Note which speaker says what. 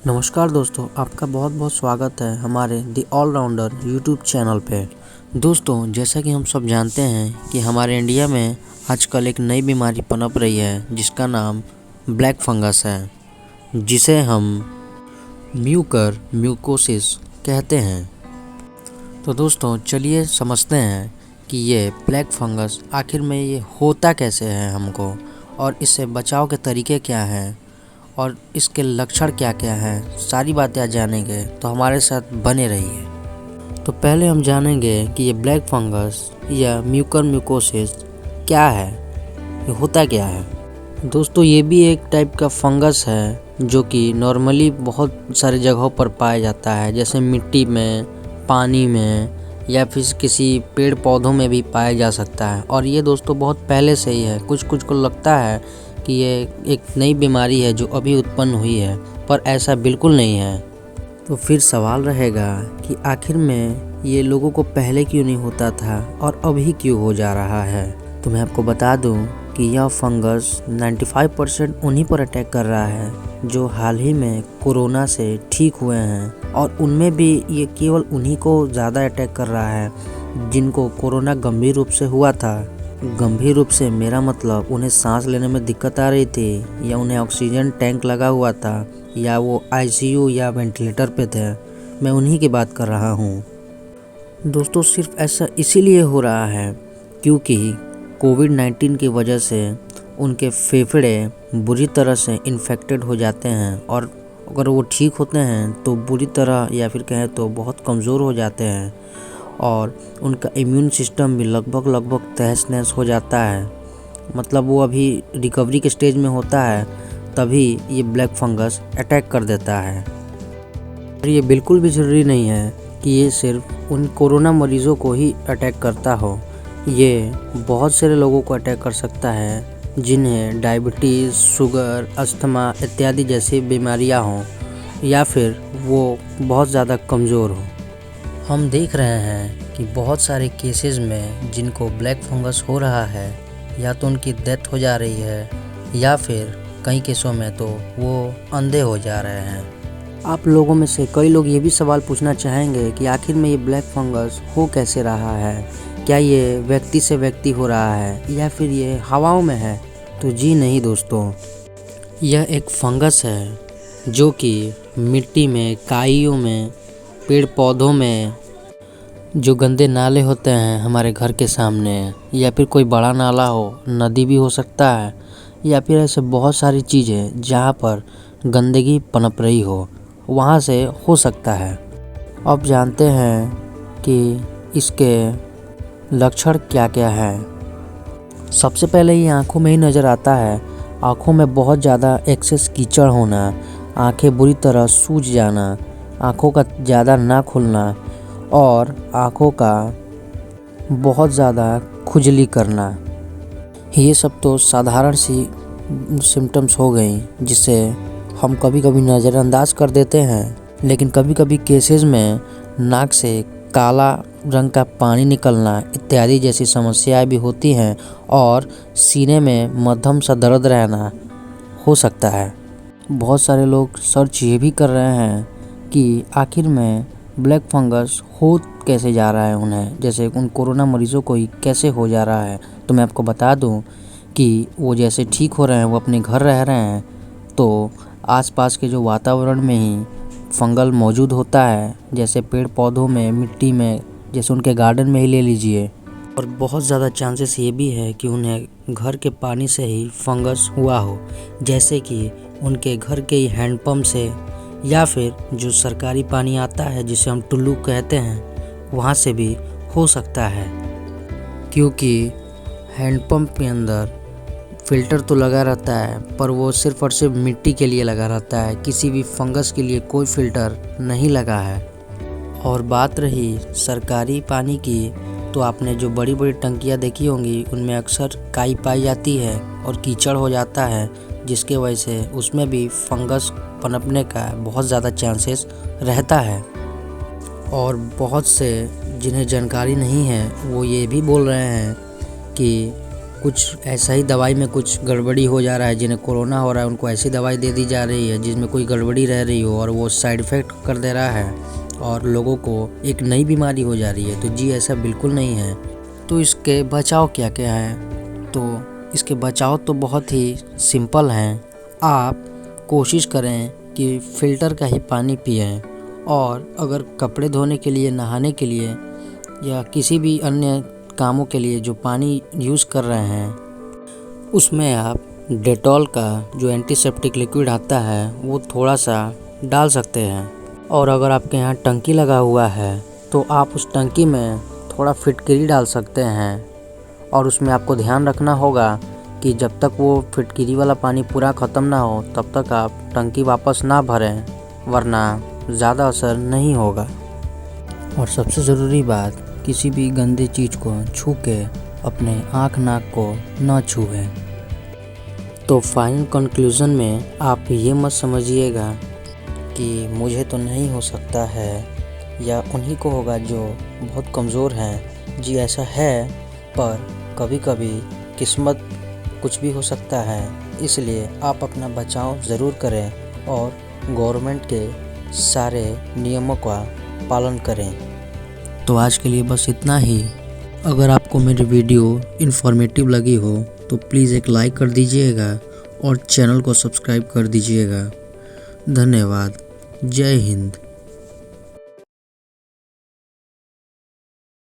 Speaker 1: नमस्कार दोस्तों, आपका बहुत बहुत स्वागत है हमारे दी ऑलराउंडर यूट्यूब चैनल पे। दोस्तों, जैसा कि हम सब जानते हैं कि हमारे इंडिया में आजकल एक नई बीमारी पनप रही है जिसका नाम ब्लैक फंगस है, जिसे हम म्यूकोसिस कहते हैं। तो दोस्तों, चलिए समझते हैं कि ये ब्लैक फंगस आखिर में ये होता कैसे है हमको, और इससे बचाव के तरीके क्या हैं और इसके लक्षण क्या क्या हैं। सारी बातें आज जानेंगे, तो हमारे साथ बने रहिए। तो पहले हम जानेंगे कि ये ब्लैक फंगस या म्यूकोसिस क्या है, ये होता क्या है। दोस्तों, ये भी एक टाइप का फंगस है जो कि नॉर्मली बहुत सारे जगहों पर पाया जाता है, जैसे मिट्टी में, पानी में या फिर किसी पेड़ पौधों में भी पाया जा सकता है। और ये दोस्तों बहुत पहले से ही है। कुछ को लगता है कि ये एक नई बीमारी है जो अभी उत्पन्न हुई है, पर ऐसा बिल्कुल नहीं है। तो फिर सवाल रहेगा कि आखिर में ये लोगों को पहले क्यों नहीं होता था और अभी क्यों हो जा रहा है। तो मैं आपको बता दूं कि यह फंगस 95% उन्हीं पर अटैक कर रहा है जो हाल ही में कोरोना से ठीक हुए हैं, और उनमें भी ये केवल उन्हीं को ज़्यादा अटैक कर रहा है जिनको कोरोना गंभीर रूप से हुआ था। गंभीर रूप से मेरा मतलब उन्हें सांस लेने में दिक्कत आ रही थी, या उन्हें ऑक्सीजन टैंक लगा हुआ था, या वो आईसीयू या वेंटिलेटर पे थे। मैं उन्हीं की बात कर रहा हूँ। दोस्तों, सिर्फ ऐसा इसीलिए हो रहा है क्योंकि कोविड-19 की वजह से उनके फेफड़े बुरी तरह से इन्फेक्टेड हो जाते हैं, और अगर वो ठीक होते हैं तो बुरी तरह, या फिर कहें तो बहुत कमज़ोर हो जाते हैं, और उनका इम्यून सिस्टम भी लगभग तहस नहस हो जाता है। मतलब वो अभी रिकवरी के स्टेज में होता है, तभी ये ब्लैक फंगस अटैक कर देता है। और ये बिल्कुल भी ज़रूरी नहीं है कि ये सिर्फ उन कोरोना मरीज़ों को ही अटैक करता हो। ये बहुत सारे लोगों को अटैक कर सकता है जिन्हें डायबिटीज़, शुगर, अस्थमा इत्यादि जैसी बीमारियां हों, या फिर वो बहुत ज़्यादा कमज़ोर हो। हम देख रहे हैं कि बहुत सारे केसेस में जिनको ब्लैक फंगस हो रहा है, या तो उनकी डेथ हो जा रही है, या फिर कई केसों में तो वो अंधे हो जा रहे हैं। आप लोगों में से कई लोग ये भी सवाल पूछना चाहेंगे कि आखिर में ये ब्लैक फंगस हो कैसे रहा है। क्या ये व्यक्ति से व्यक्ति हो रहा है या फिर ये हवाओं में है। तो जी नहीं दोस्तों, यह एक फंगस है जो कि मिट्टी में, काइयों में, पेड़ पौधों में, जो गंदे नाले होते हैं हमारे घर के सामने, या फिर कोई बड़ा नाला हो, नदी भी हो सकता है, या फिर ऐसे बहुत सारी चीज़ें जहाँ पर गंदगी पनप रही हो, वहाँ से हो सकता है। अब जानते हैं कि इसके लक्षण क्या क्या हैं। सबसे पहले ये आँखों में ही नज़र आता है। आँखों में बहुत ज़्यादा एक्सेस कीचड़ होना, आँखें बुरी तरह सूज जाना, आँखों का ज़्यादा ना खुलना, और आँखों का बहुत ज़्यादा खुजली करना। ये सब तो साधारण सी सिम्टम्स हो गई जिसे हम कभी कभी नज़रअंदाज कर देते हैं, लेकिन कभी कभी केसेस में नाक से काला रंग का पानी निकलना इत्यादि जैसी समस्याएं भी होती हैं, और सीने में मध्यम सा दर्द रहना हो सकता है। बहुत सारे लोग सर्च ये भी कर रहे हैं कि आखिर में ब्लैक फंगस हो कैसे जा रहा है उन्हें, जैसे उन कोरोना मरीज़ों को ही कैसे हो जा रहा है। तो मैं आपको बता दूं कि वो जैसे ठीक हो रहे हैं, वो अपने घर रह रहे हैं, तो आसपास के जो वातावरण में ही फंगल मौजूद होता है, जैसे पेड़ पौधों में, मिट्टी में, जैसे उनके गार्डन में ही ले लीजिए। और बहुत ज़्यादा चांसेस ये भी है कि उन्हें घर के पानी से ही फंगस हुआ हो, जैसे कि उनके घर के ही हैंडपम्प से, या फिर जो सरकारी पानी आता है जिसे हम टुल्लू कहते हैं, वहाँ से भी हो सकता है। क्योंकि हैंडपम्प के अंदर फ़िल्टर तो लगा रहता है, पर वो सिर्फ़ और सिर्फ मिट्टी के लिए लगा रहता है, किसी भी फंगस के लिए कोई फ़िल्टर नहीं लगा है। और बात रही सरकारी पानी की, तो आपने जो बड़ी बड़ी टंकियाँ देखी होंगी उनमें अक्सर काई पाई जाती है और कीचड़ हो जाता है, जिसके वजह से उसमें भी फंगस पनपने का बहुत ज़्यादा चांसेस रहता है। और बहुत से जिन्हें जानकारी नहीं है वो ये भी बोल रहे हैं कि कुछ ऐसा ही दवाई में कुछ गड़बड़ी हो जा रहा है, जिन्हें कोरोना हो रहा है उनको ऐसी दवाई दे दी जा रही है जिसमें कोई गड़बड़ी रह रही हो और वो साइड इफ़ेक्ट कर दे रहा है और लोगों को एक नई बीमारी हो जा रही है। तो जी ऐसा बिल्कुल नहीं है। तो इसके बचाव क्या क्या है? तो इसके बचाव तो बहुत ही सिंपल हैं। आप कोशिश करें कि फ़िल्टर का ही पानी पिएं और अगर कपड़े धोने के लिए, नहाने के लिए या किसी भी अन्य कामों के लिए जो पानी यूज़ कर रहे हैं उसमें आप डेटॉल का जो एंटीसेप्टिक लिक्विड आता है वो थोड़ा सा डाल सकते हैं। और अगर आपके यहाँ टंकी लगा हुआ है तो आप उस टंकी में थोड़ा फिटकरी डाल सकते हैं और उसमें आपको ध्यान रखना होगा कि जब तक वो फिटकरी वाला पानी पूरा ख़त्म ना हो तब तक आप टंकी वापस ना भरें, वरना ज़्यादा असर नहीं होगा। और सबसे ज़रूरी बात, किसी भी गंदी चीज़ को छू के अपने आँख नाक को न छुएं। तो फाइनल कंक्लूज़न में आप ये मत समझिएगा कि मुझे तो नहीं हो सकता है या उन्हीं को होगा जो बहुत कमज़ोर हैं। जी ऐसा है, पर कभी कभी किस्मत कुछ भी हो सकता है, इसलिए आप अपना बचाव ज़रूर करें और गवर्नमेंट के सारे नियमों का पालन करें। तो आज के लिए बस इतना ही। अगर आपको मेरी वीडियो इन्फॉर्मेटिव लगी हो तो प्लीज़ एक लाइक कर दीजिएगा और चैनल को सब्सक्राइब कर दीजिएगा। धन्यवाद। जय हिंद।